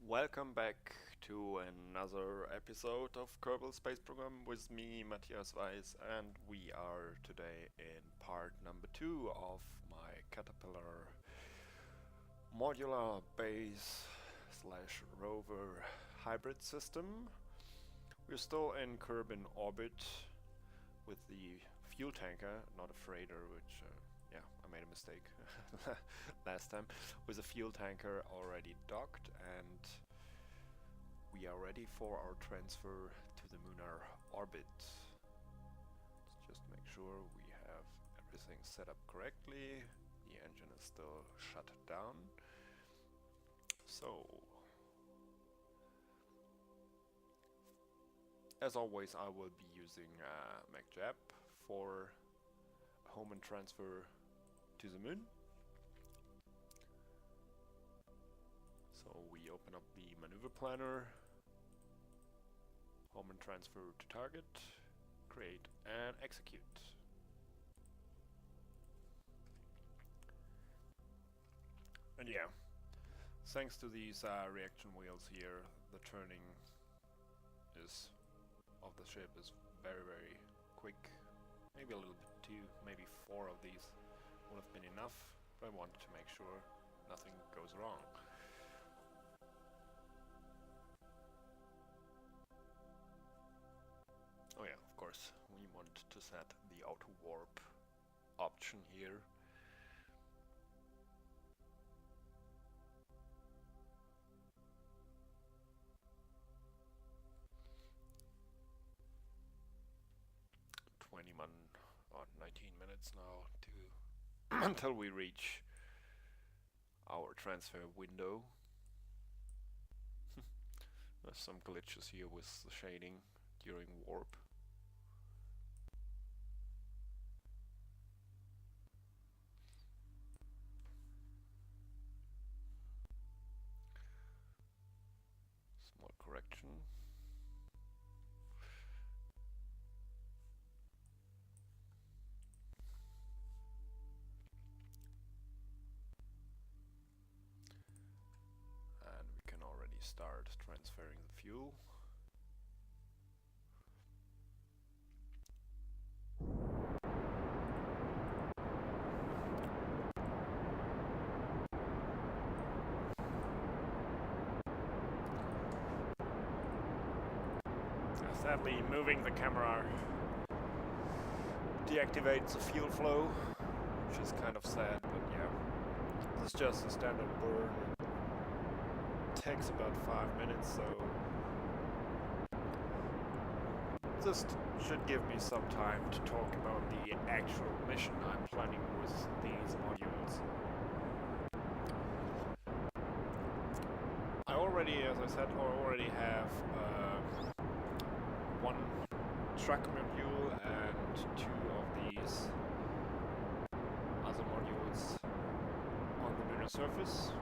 Welcome back to another episode of Kerbal Space Program with me, Matthias Weiss, and we are today in part number 2 of my Caterpillar modular base slash rover hybrid system. We're still in Kerbin orbit with the fuel tanker, not a freighter, which yeah, I made a mistake last time, with a fuel tanker already docked, and we are ready for our transfer to the munar orbit. Let's just make sure we have everything set up correctly. The engine is still shut down. So, as always, I will be using Mechjeb for home and transfer to the moon. So we open up the maneuver planner, home and transfer to target, create and execute. And yeah, thanks to these reaction wheels here, the turning of the ship is very quick. Maybe a little bit too, maybe 4 of these would have been enough, but I wanted to make sure nothing goes wrong. Oh yeah, of course, we want to set the auto warp option here. Or 19 minutes now to until we reach our transfer window. There's some glitches here with the shading during warp. Small correction. And we can already start transferring the fuel. Sadly, moving the camera deactivates the fuel flow, which is kind of sad, but yeah. This is just a standard burn. It takes about 5 minutes, so this should give me some time to talk about the actual mission I'm planning with these modules. I already, as I said, have one truck module and 2 of these other modules on the lunar surface.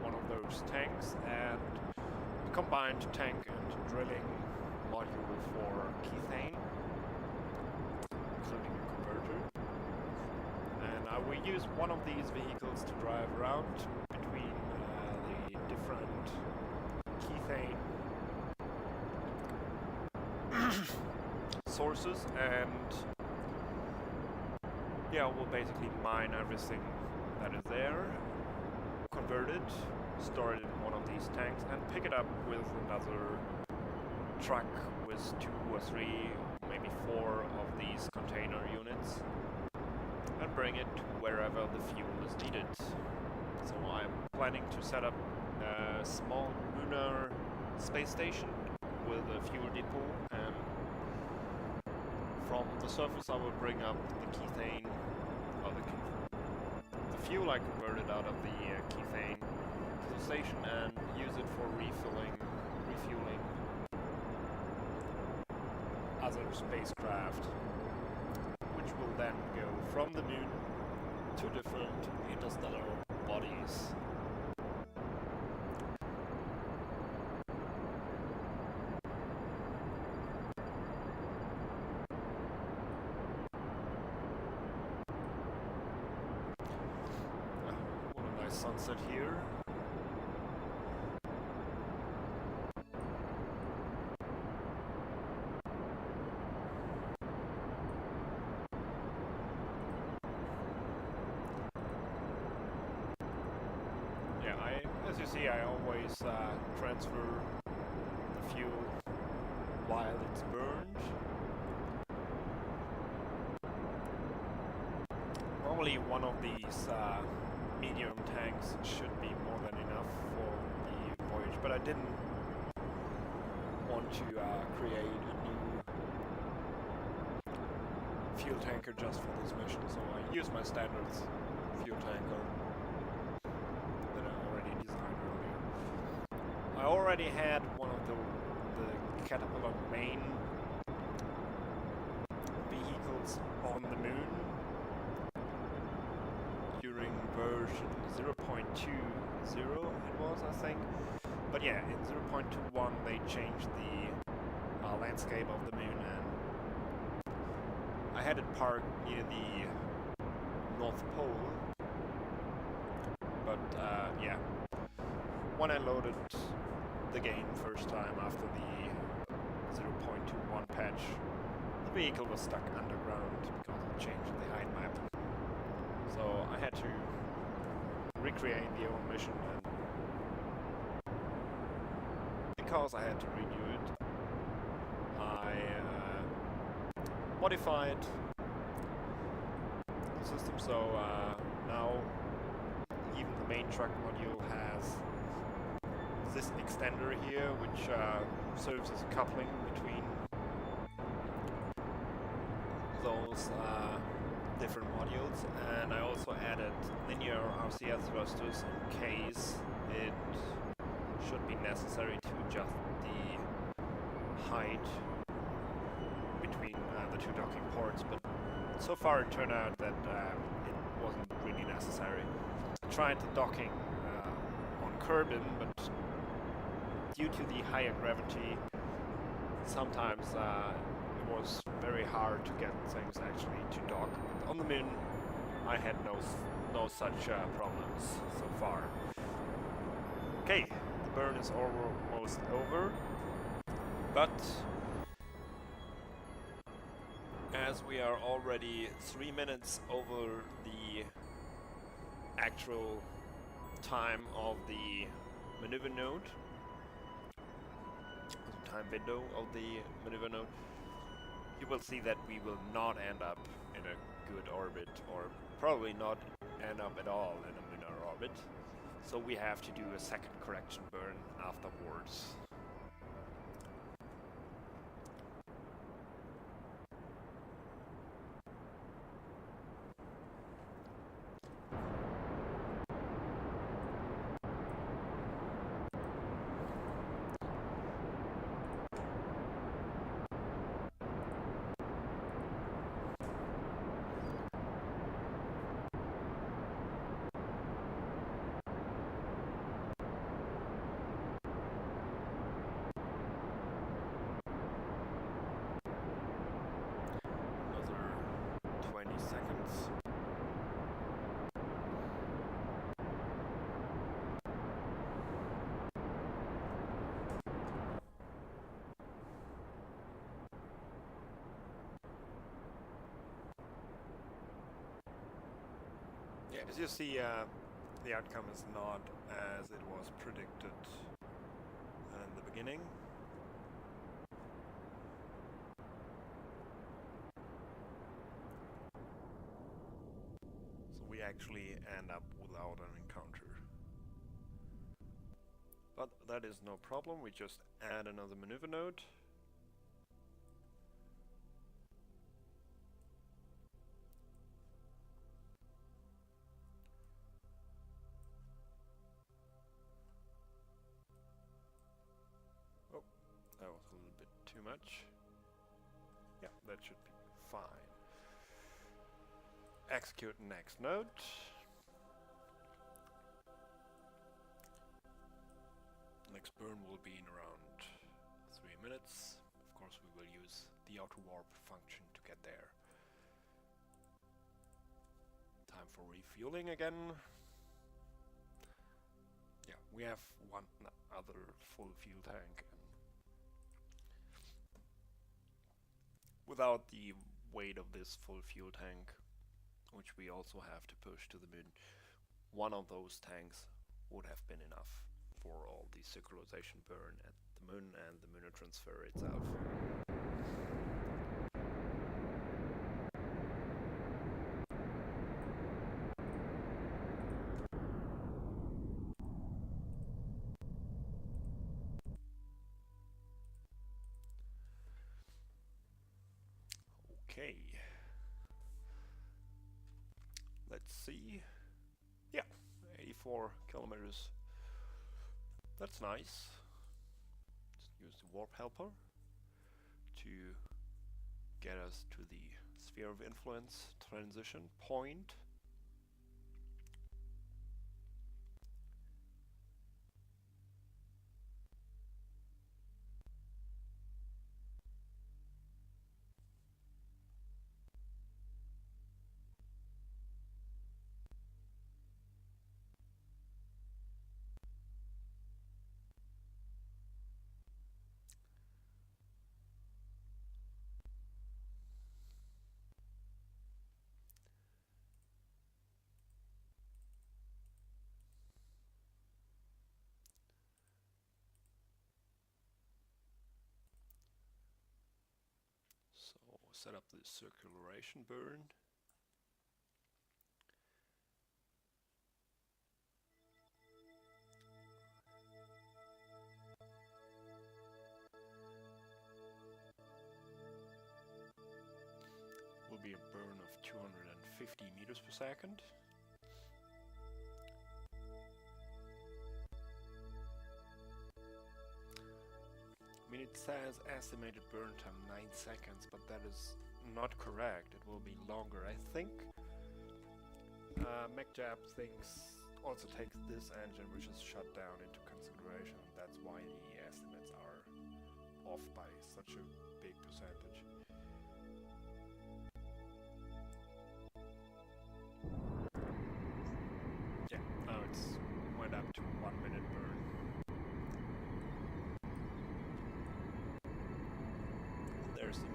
One of those tanks and a combined tank and drilling module for kethane, including a converter. And I will use one of these vehicles to drive around between the different kethane sources, and yeah, we'll basically mine everything that is there, convert it, store it in one of these tanks, and pick it up with another truck with 2 or 3, maybe 4 of these container units, and bring it to wherever the fuel is needed. So I'm planning to set up a small lunar space station with a fuel depot, and from the surface I will bring up the kethane, or the fuel I converted out of the kethane to the station, and use it for refueling other spacecraft, which will then go from the moon to different interstellar bodies. Sunset here. see, I always transfer the fuel while it's burned. Normally one of these medium tanks should be more than enough for the voyage, but I didn't want to create a new fuel tanker just for this mission, so I use my standard fuel tanker that I already designed earlier. I already had one of the Caterpillar main vehicles on the moon during version 0.20 it was, I think. But yeah, in 0.21 they changed the landscape of the moon, and I had it parked near the North Pole. But yeah, when I loaded the game first time after the 0.21 patch, the vehicle was stuck underground because it changed the height map. So I had to recreate the old mission, and because I had to redo it, I modified the system, so now even the main truck module has this extender here, which serves as a coupling between those different modules, and I also added linear RCS thrusters in case it should be necessary to adjust the height between the two docking ports, but so far it turned out that it wasn't really necessary. I tried the docking on Kerbin, but due to the higher gravity, sometimes it was very hard to get things actually to dock. But on the moon, I had no such problems so far. Okay, the burn is almost over, but as we are already 3 minutes over the actual time of the maneuver node, the time window of the maneuver node, you will see that we will not end up in a good orbit, or probably not end up at all in a lunar orbit. So we have to do a second correction burn afterwards. Seconds. Yeah, as you see, the outcome is not as it was predicted in the beginning. We actually end up without an encounter. But that is no problem, we just add another maneuver node. Oh, that was a little bit too much. Yeah, that should be fine. Execute next node. Next burn will be in around 3 minutes. Of course, we will use the auto warp function to get there. Time for refueling again. Yeah, we have one other full fuel tank. Without the weight of this full fuel tank, which we also have to push to the moon, one of those tanks would have been enough. for all the circularization burn at the moon and the munar transfer itself. Okay, let's see. Yeah, 84 kilometers. That's nice. Just use the warp helper to get us to the sphere of influence transition point. So set up the circularization burn. Will be a burn of 250 meters per second. I mean, it says estimated burn time 9 seconds, but that is not correct. It will be longer, I think. Mechjeb also takes this engine, which is shut down, into consideration. That's why the estimates are off by such a big percentage. Yeah, now it's went up to 1 minute burn. There's the moon.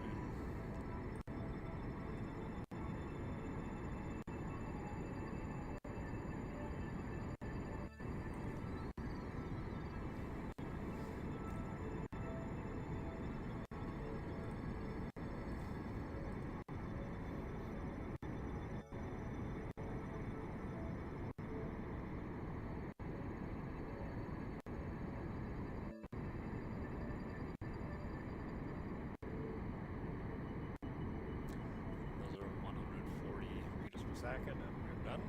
Second, and we're done.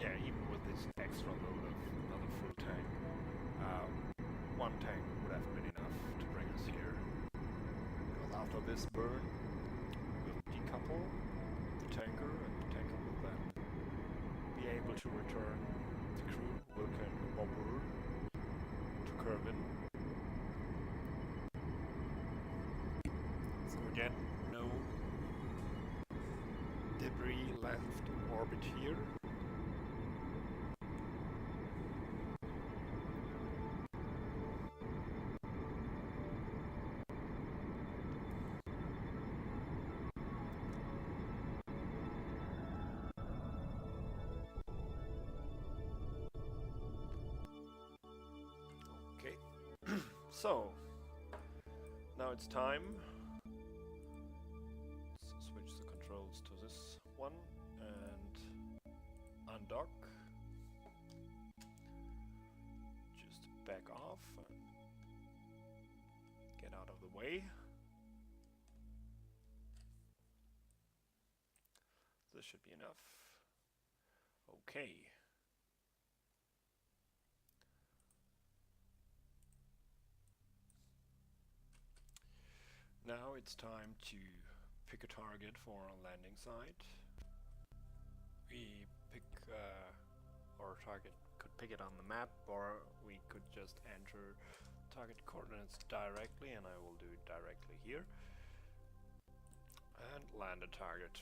Yeah, even with this extra load of another full tank, one tank would have been enough to bring us here. Because after this burn, we'll decouple the tanker, and the tanker will then be able to return the crew, Wilken, Bobber, Kerbin. So again, no debris left in orbit here. So, now it's time. Let's switch the controls to this one and undock. Just back off and get out of the way. This should be enough. Okay. Now it's time to pick a target for our landing site. We pick our target, could pick it on the map, or we could just enter target coordinates directly, and I will do it directly here. And land a target.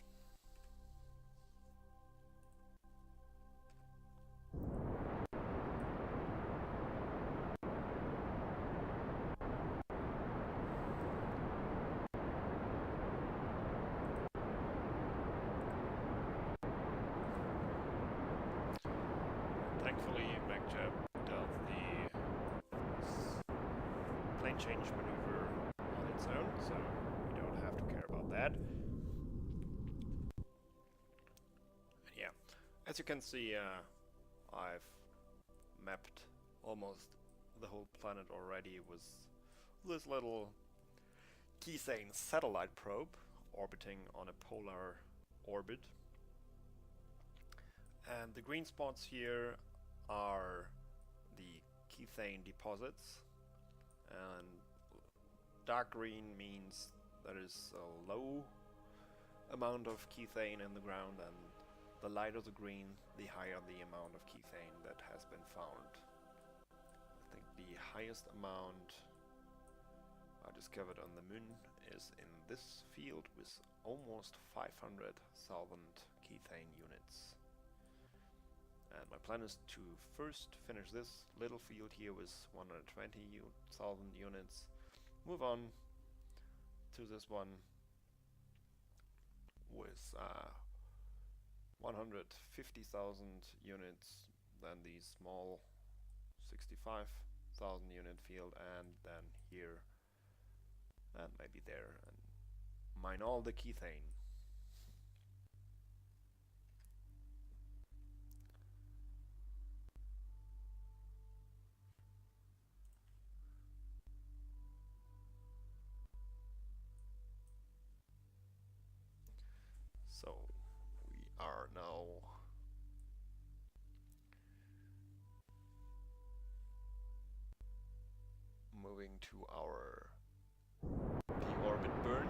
thankfully Mechjeb does the plane change maneuver on its own, so we don't have to care about that. And yeah, as you can see, I've mapped almost the whole planet already with this little kethane satellite probe orbiting on a polar orbit. And the green spots here are the kethane deposits, and dark green means there is a low amount of kethane in the ground, and the lighter the green, the higher the amount of kethane that has been found. I think the highest amount I discovered on the moon is in this field with almost 500,000 kethane units. And my plan is to first finish this little field here with 120,000 units, move on to this one with 150,000 units, then the small 65,000 unit field, and then here and maybe there, and mine all the kethane. So we are now moving to our P-orbit burn.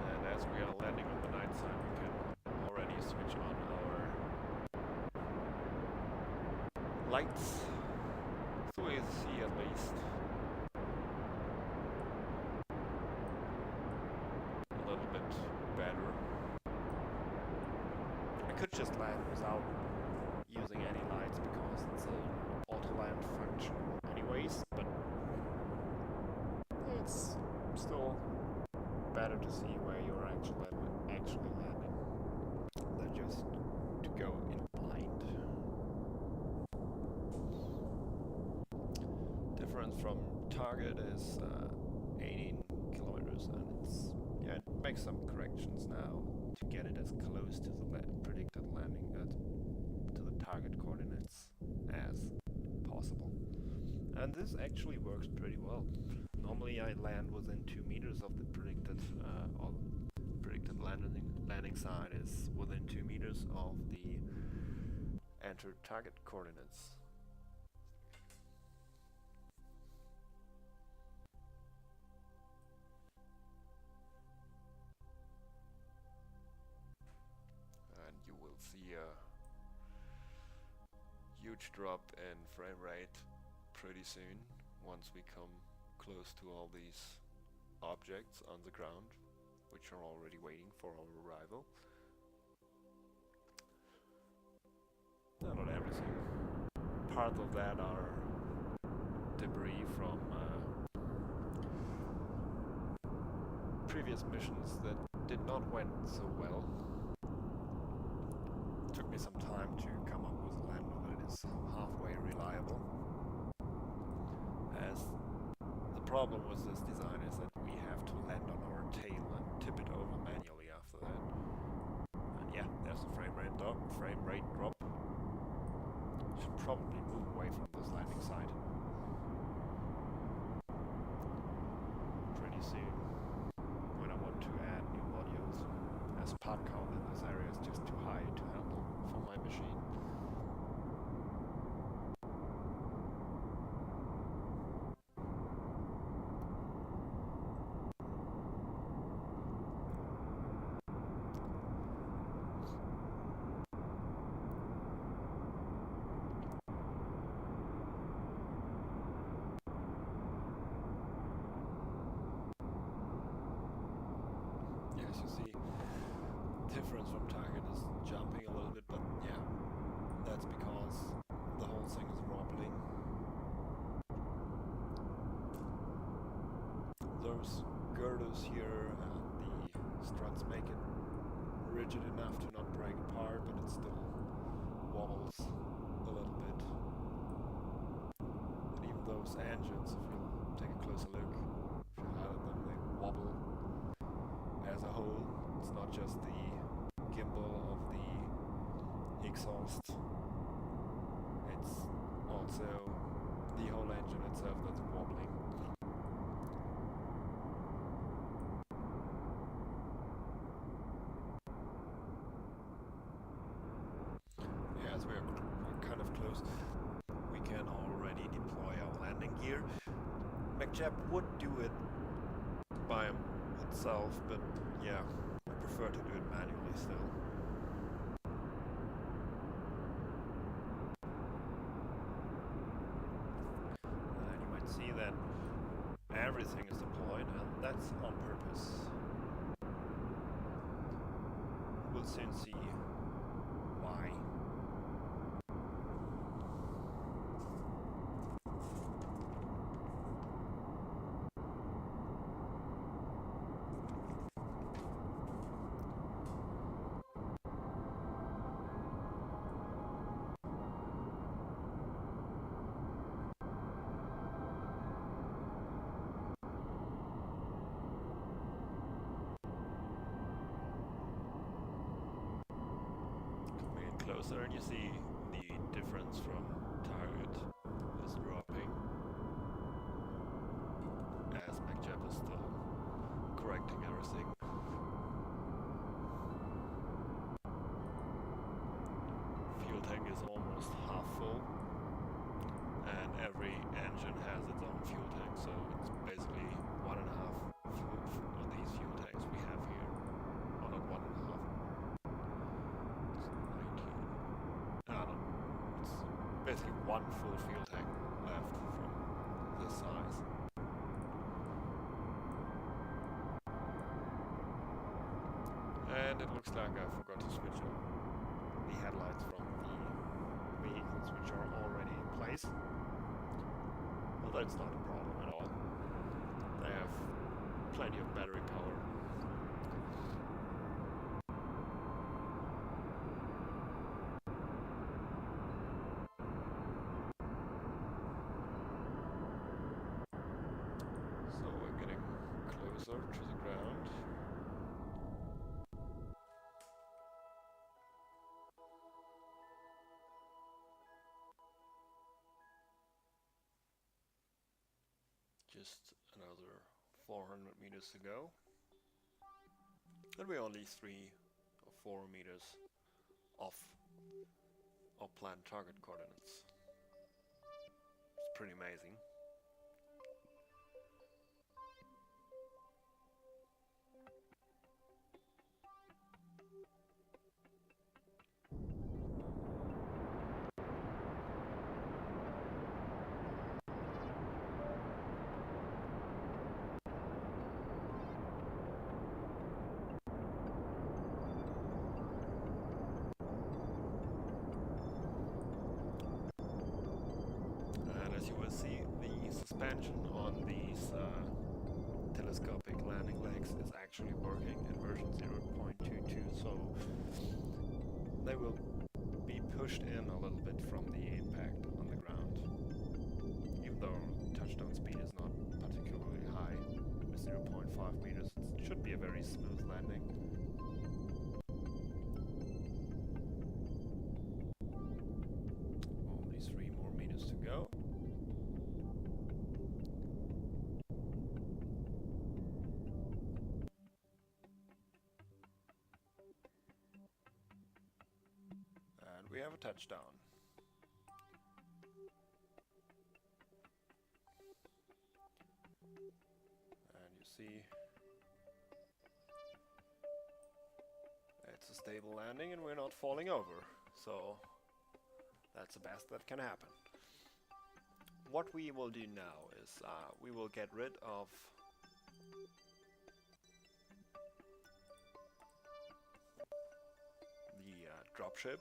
And as we are landing on the night side, we can already switch on our lights, so we see at least a little bit better. I could just land without using any lights because it's an auto land function anyways, but it's still better to see where you're actually landing than just to go in blind. Difference from target is 18 kilometers, and it makes some corrections now to get it as close to the predicted landing to the target coordinates as possible. And this actually works pretty well. Normally I land within 2 meters of the predicted landing site is within 2 meters of the entered target coordinates. And you will see a huge drop in frame rate pretty soon once we come close to all these objects on the ground, which are already waiting for our arrival. No, not everything. Part of that are debris from previous missions that did not went so well. It took me some time to come up with a lander that is halfway reliable, as the problem with this design is that we have to land on our tail and tip it over manually after that. And yeah, there's a frame rate drop. Should probably move away from this landing site pretty soon when I want to add new modules, as part count in this area is just too high to handle for my machine. As you see, difference from target is jumping a little bit, but yeah, that's because the whole thing is wobbling. girders here, and the struts make it rigid enough to not break apart, but it still wobbles a little bit. And even those engines, if you take a closer look, if you highlight them, they wobble as a whole. It's not just the gimbal of the exhaust, it's also the whole engine itself that's wobbling. As we're kind of close, we can already deploy our landing gear. Mechjeb would do it by itself, but yeah, I prefer to do it manually still. And you might see that everything is deployed, and that's on purpose. We'll soon see why. Closer, and you see the difference from target is dropping as Mechjeb is still correcting everything. Fuel tank is almost half full, and every engine has its own fuel tank, so it's basically 1.5 of these fuel tanks we have here. Or not 1.5. Basically one full fuel tank left from this size. And it looks like I forgot to switch up the headlights from the vehicles which are already in place. Well, that's not a problem at all. They have plenty of battery power. To the ground. Just another 400 meters to go. And we're only 3 or 4 meters off our planned target coordinates. It's pretty amazing. As you will see, the suspension on these telescopic landing legs is actually working in version 0.22, so they will be pushed in a little bit from the impact on the ground. Even though touchdown speed is not particularly high, with 0.5 meters, it should be a very smooth landing. Only 3 more meters to go. We have a touchdown. And you see it's a stable landing and we're not falling over. So that's the best that can happen. What we will do now is we will get rid of the dropship.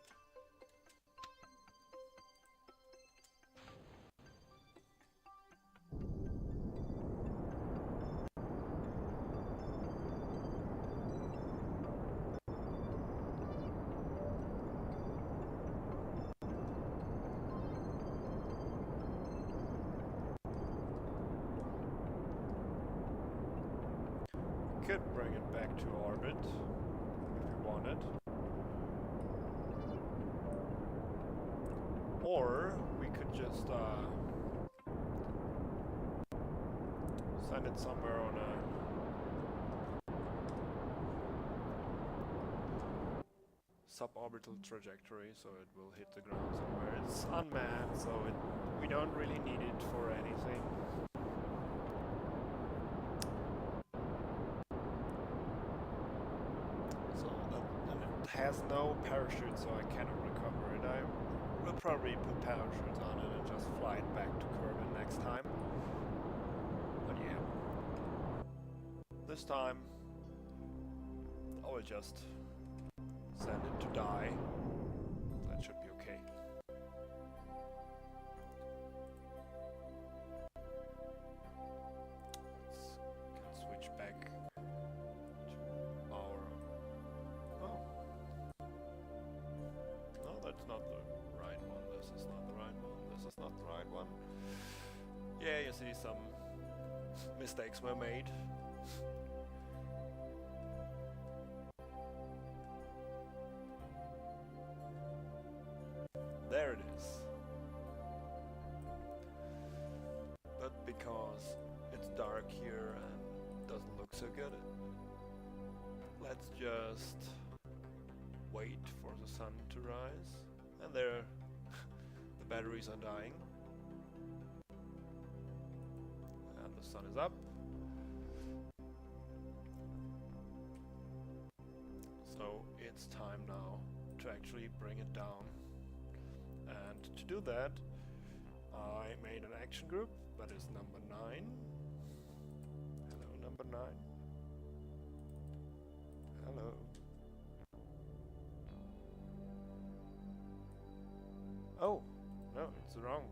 could bring it back to orbit if we wanted. Or we could just send it somewhere on a suborbital trajectory, so it will hit the ground somewhere. It's unmanned, so we don't really need it for anything. So and it has no parachute, so I cannot recover it. I will probably put parachutes on it and just fly it back to Kerbin next time. But yeah, this time I will just send it to die. That should be okay. Let's switch back to our... Oh. No, that's not the right one. This is not the right one. This is not the right one. Yeah, you see some mistakes were made. There it is. But because it's dark here and doesn't look so good, let's just wait for the sun to rise. And there, the batteries are dying. And the sun is up. So it's time now to actually bring it down. And to do that, I made an action group that is number 9. Hello, number 9. Hello. Oh, no, it's wrong.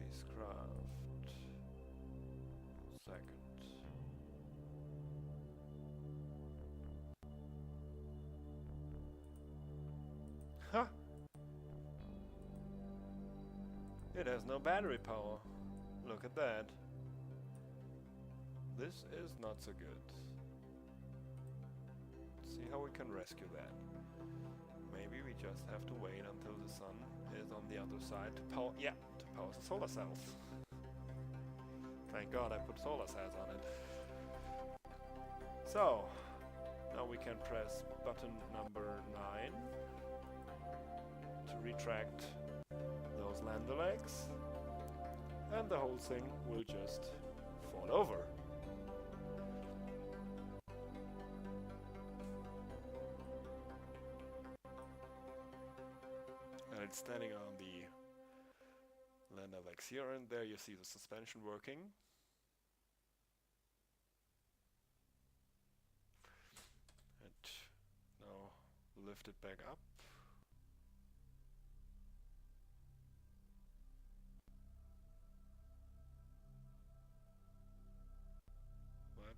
Spacecraft. Second. Huh. It has no battery power. Look at that. This is not so good. Let's see how we can rescue that. Maybe we just have to wait until the sun is on the other side to power... Yeah, to power the solar cells. Thank God I put solar cells on it. So, now we can press button number 9. To retract those lander legs, and the whole thing will just fall over. And it's standing on the lander legs here, and there you see the suspension working. And now lift it back up.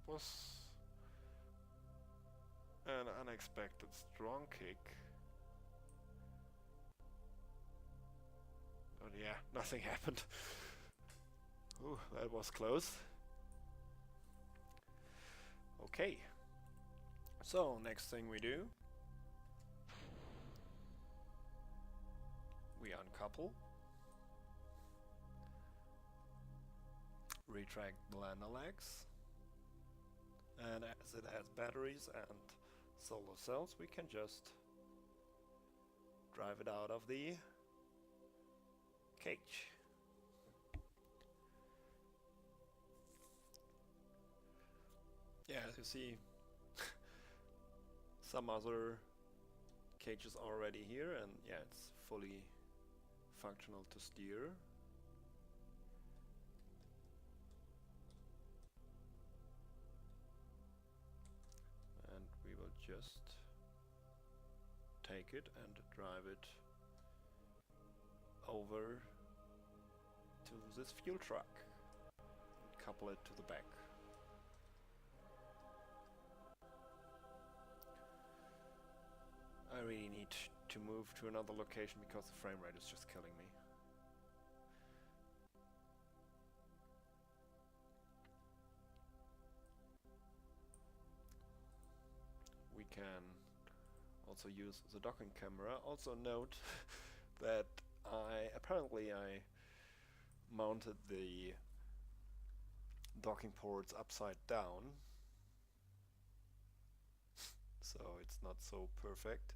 Was an unexpected strong kick. But yeah, nothing happened. Ooh, that was close. Okay. So, next thing we do, we uncouple, retract the lander legs. And as it has batteries and solar cells, we can just drive it out of the cage. Yeah, as you see, some other cages already here, and yeah, it's fully functional to steer. Just take it and drive it over to this fuel truck and couple it to the back. I really need to move to another location because the frame rate is just killing me. can also use the docking camera. Also note that apparently I mounted the docking ports upside down, so it's not so perfect.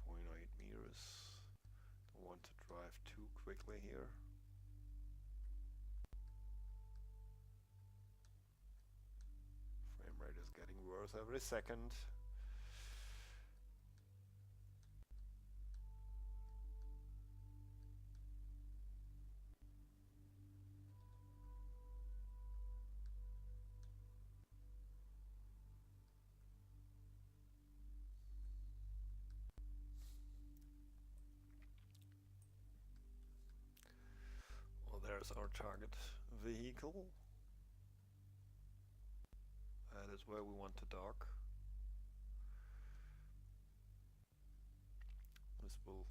2.8 meters. Don't want to drive too quickly here. Frame rate is getting worse every second. Well, there's our target vehicle. That is where we want to dock. This will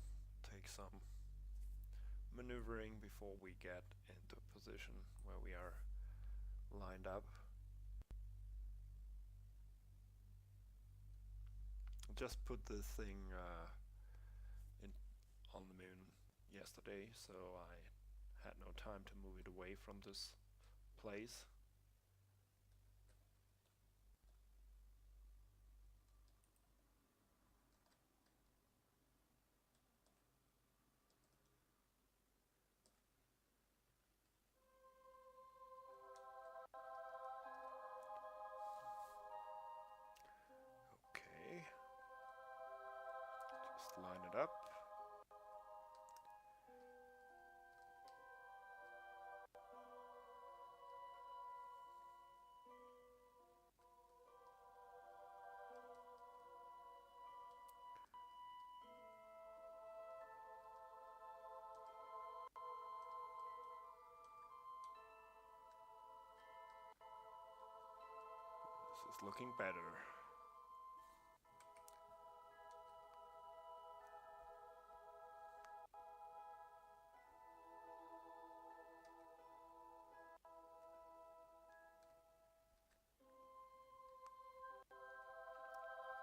take some maneuvering before we get into a position where we are lined up. Just put this thing on the moon yesterday, so I had no time to move it away from this place. Okay, just line it up. This is looking better.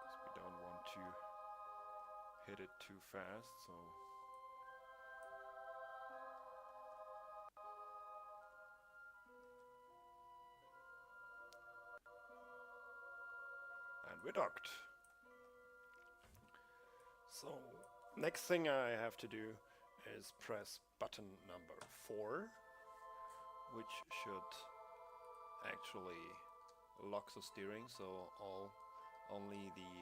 Because we don't want to hit it too fast, so and we're docked. So next thing I have to do is press button number 4, which should actually lock the steering, so only the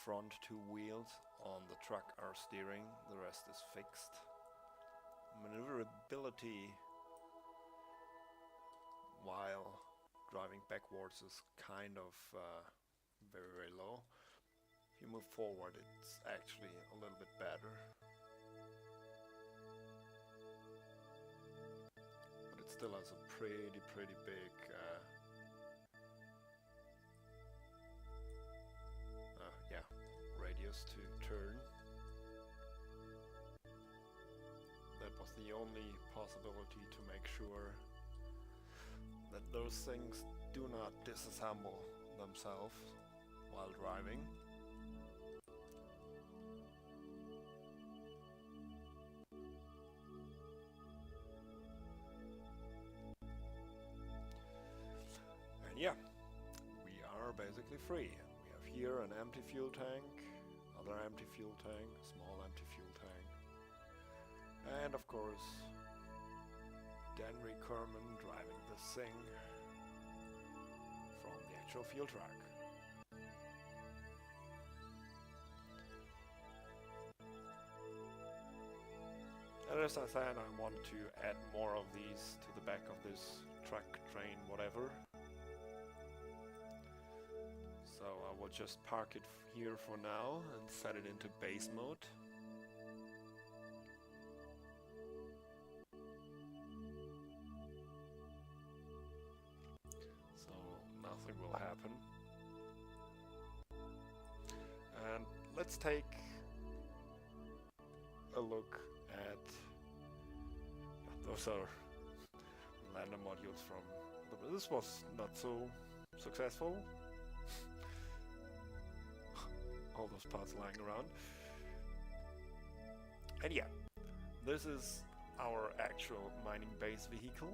front 2 wheels on the truck are steering, the rest is fixed. Maneuverability while driving backwards is kind of very, very low. If you move forward, it's actually a little bit better. But it still has a pretty big radius to turn. That was the only possibility to make sure that those things do not disassemble themselves while driving. And yeah, we are basically free. We have here an empty fuel tank, other empty fuel tank, small empty fuel tank, and of course Denry Kerman driving this thing from the actual fuel truck. And as I said, I want to add more of these to the back of this truck, train, whatever. So I will just park it here for now and set it into base mode. So nothing will happen. And let's take a look at those are lander modules from... This was not so successful. All those parts lying around. And yeah, this is our actual mining base vehicle.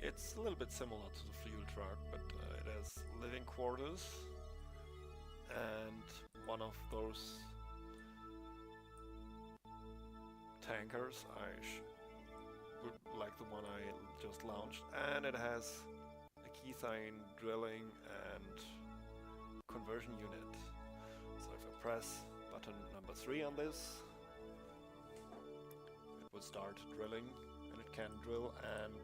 It's a little bit similar to the fuel truck, but it has living quarters and one of those tankers. Like the one I just launched, and it has a kethane drilling and conversion unit. So if I press button number 3 on this, it will start drilling, and it can drill and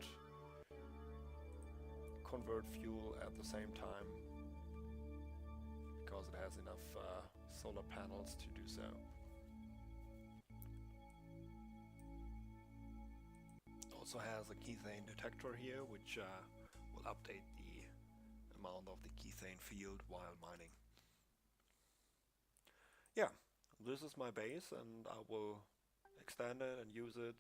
convert fuel at the same time because it has enough solar panels to do so. Also has a kethane detector here, which will update the amount of the kethane field while mining. Yeah, this is my base, and I will extend it and use it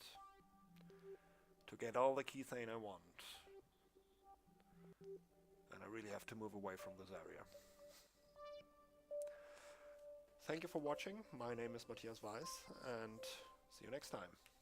to get all the kethane I want. And I really have to move away from this area. Thank you for watching. My name is Matthias Weiß, and see you next time.